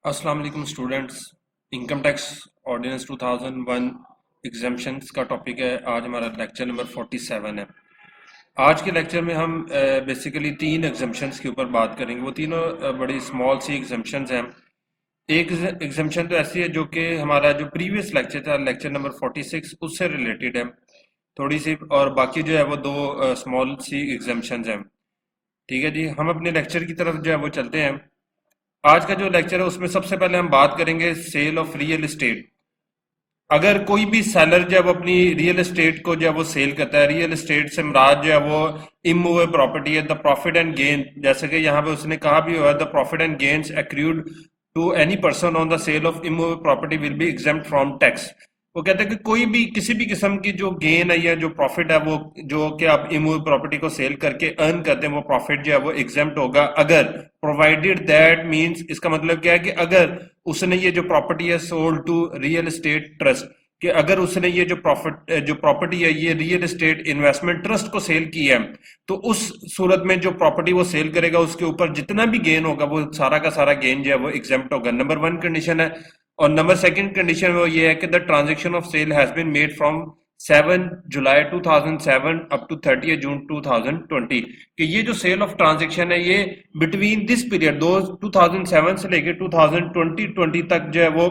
अस्सलाम वालेकुम students. Income tax ordinance 2001 exemptions का टॉपिक है। आज हमारा लेक्चर नंबर 47 है। आज के लेक्चर में हम बेसिकली तीन एग्जाम्शंस के ऊपर बात करेंगे। वो तीनों बड़ी स्मॉल सी एग्जाम्शंस हैं। एक एग्जाम्शन तो ऐसी है जो कि हमारा जो प्रीवियस लेक्चर था, लेक्चर नंबर 46, उससे रिलेटेड है थोड़ी सी, और बाकी जो है वो दो स्मॉल सी एग्जाम्शंस हैं। ठीक है जी, हम अपने लेक्चर की तरफ जो है वो चलते हैं। आज का जो लेक्चर है उसमें सबसे पहले हम बात करेंगे सेल ऑफ रियल एस्टेट। अगर कोई भी सेलर जो है वो अपनी रियल एस्टेट को जो है वो सेल करता है, रियल एस्टेट से मुराद जो है वो इमूवेबल प्रॉपर्टी है। द प्रॉफिट एंड गेन, जैसे कि यहाँ पे उसने कहा भी हुआ है, the profit and gains accrued to any person on the sale of immovable property will be exempt from tax. वो कहते हैं कि कोई भी किसी भी किस्म की जो गेन है या जो प्रॉफिट है, वो जो कि आप इमूवेबल प्रॉपर्टी को सेल करके अर्न करते हैं, वो प्रॉफिट जो है वो एग्जेम्प्ट होगा, अगर प्रोवाइडेड दैट, मींस इसका मतलब क्या है कि अगर उसने ये जो प्रॉपर्टी है sold to real estate trust, कि अगर उसने ये जो प्रॉपर्टी है ये रियल एस्टेट इन्वेस्टमेंट ट्रस्ट को सेल की है, तो उस सूरत में जो प्रॉपर्टी वो सेल करेगा उसके ऊपर जितना भी गेन होगा वो सारा का सारा गेन जो है वो एग्जेम्प्ट होगा। नंबर वन कंडीशन है। और नंबर सेकंड कंडीशन वो ये है कि the transaction of sale has been made from 7 July 2007 up to 30 June 2020, कि ये जो सेल ऑफ ट्रांजेक्शन है ये बिटवीन दिस पीरियड, दो 2007 से लेकर 2020 तक जो है वो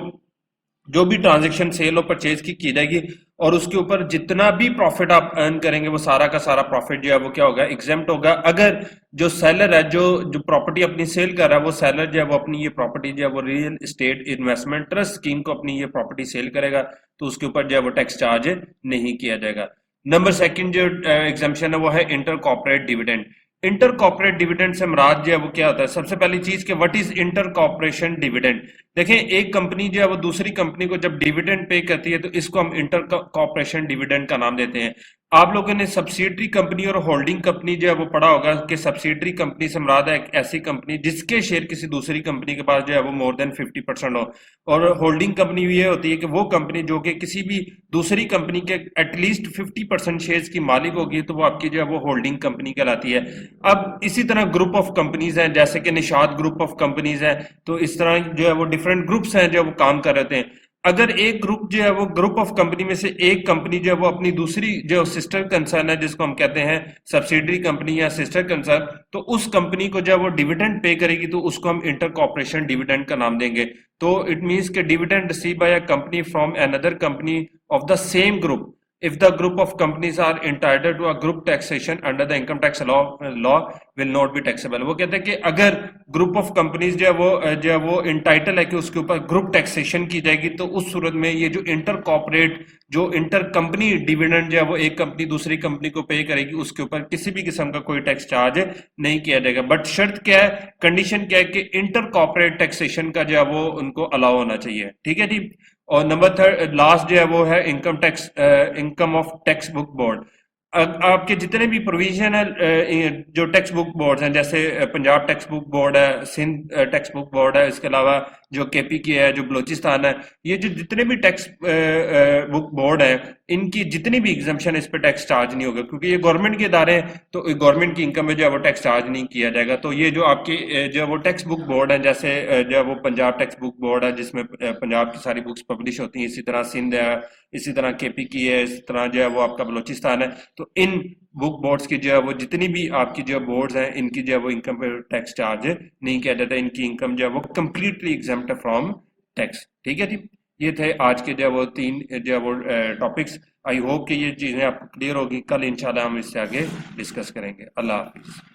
जो भी ट्रांजेक्शन सेल और परचेज की जाएगी, और उसके ऊपर जितना भी प्रॉफिट आप अर्न करेंगे वो सारा का सारा प्रॉफिट जो है वो क्या होगा, एग्जेम्प्ट होगा। अगर जो सेलर है, जो जो प्रॉपर्टी अपनी सेल कर रहा है, वो सेलर जो है वो अपनी ये प्रॉपर्टी जो है वो real estate investment trust scheme को अपनी ये प्रॉपर्टी सेल करेगा, तो उसके ऊपर जो है वो टैक्स चार्ज नहीं किया जाएगा। नंबर सेकंड जो एग्जाम्पशन है वो है inter corporate dividend. Inter corporate dividend से मुराद जो है वो क्या होता है? सबसे पहली चीज कि what is inter corporation dividend. देखें, एक कंपनी जो है वो दूसरी कंपनी को जब डिविडेंड पे करती है तो इसको हम इंटर कॉर्पोरेशन डिविडेंड का नाम देते हैं। आप लोगों ने सब्सिडरी कंपनी और होल्डिंग कंपनी जो है वो पढ़ा होगा कि सब्सिडरी कंपनी से मुराद है एक ऐसी कंपनी जिसके शेयर किसी दूसरी कंपनी के पास जो है वो मोर देन 50% हो, और होल्डिंग कंपनी ये होती है कि वो कंपनी जो कि किसी भी दूसरी कंपनी के एटलीस्ट 50% शेयर्स की मालिक होगी, तो वो आपकी जो है वो होल्डिंग कंपनी कहलाती है। अब इसी तरह ग्रुप ऑफ कंपनीज हैं, जैसे कि निशाद ग्रुप ऑफ कंपनीज है, तो इस तरह जो है वो डिफरेंट ग्रुप्स हैं जो वो काम कर रहे हैं। अगर एक ग्रुप जो है वो ग्रुप ऑफ कंपनी में से एक कंपनी जो है वो अपनी दूसरी जो सिस्टर कंसर्न है, जिसको हम कहते हैं सब्सिडरी कंपनी या सिस्टर कंसर्न, तो उस कंपनी को जो है वो डिविडेंड पे करेगी, तो उसको हम इंटर कॉर्पोरेशन डिविडेंड का नाम देंगे। तो इट मीन्स के dividend receive by a company from another company of the same group if the group of companies are entitled to a group taxation under the income tax law will not be taxable। वो कहते हैं कि अगर group of companies जो है वो entitle है कि उसके ऊपर ग्रुप टैक्सेशन की जाएगी, तो उस सूरत में ये जो इंटर कॉर्पोरेट जो इंटर कंपनी डिविडेंड जो है वो एक कंपनी दूसरी कंपनी को पे करेगी, उसके ऊपर किसी भी किस्म का कोई टैक्स चार्ज नहीं किया जाएगा। बट शर्त क्या है, कंडीशन क्या है कि इंटर कॉर्पोरेट टैक्सेशन का जो है वो उनको अलाउ होना चाहिए। ठीक है जी। और नंबर थर्ड लास्ट जो है वो है income tax, income of text book board. आपके जितने भी प्रोविजन है, जो टेक्स्ट बुक बोर्ड हैं, जैसे पंजाब टेक्स्ट बुक बोर्ड है, सिंध टेक्स्ट बुक बोर्ड है, इसके अलावा जो केपी की है, जो बलोचिस्तान है, ये जो जितने भी टेक्स्ट बुक बोर्ड है, इनकी जितनी भी एग्जाम्पशन इस पर टैक्स चार्ज नहीं होगा, क्योंकि ये गवर्नमेंट के इदारे हैं, तो गवर्नमेंट की इनकम में जो है वो टैक्स चार्ज नहीं किया जाएगा। तो ये जो आपकी जो वो टेक्स्ट बुक बोर्ड है, जैसे जो है वो पंजाब टेक्स्ट बुक बोर्ड है जिसमें पंजाब की सारी बुक्स पब्लिश होती हैं, इसी तरह सिंध है, इसी तरह केपी की है, इसी तरह जो है वो आपका बलोचिस्तान है, तो इन बुक बोर्ड्स की जो है वो जितनी भी आपकी जो बोर्ड्स हैं, इनकी जो है वो इनकम पर टैक्स चार्ज नहीं किया जाता। इनकी इनकम जो है वो कंप्लीटली एग्जेम्प्ट है फ्रॉम टैक्स। ठीक है जी। ये थे आज के जो है वो तीन जो है वो टॉपिक्स। आई होप कि ये चीज़ें आपको क्लियर होगी। कल इंशाल्लाह हम इससे आगे डिस्कस करेंगे। अल्लाह हाफिज़।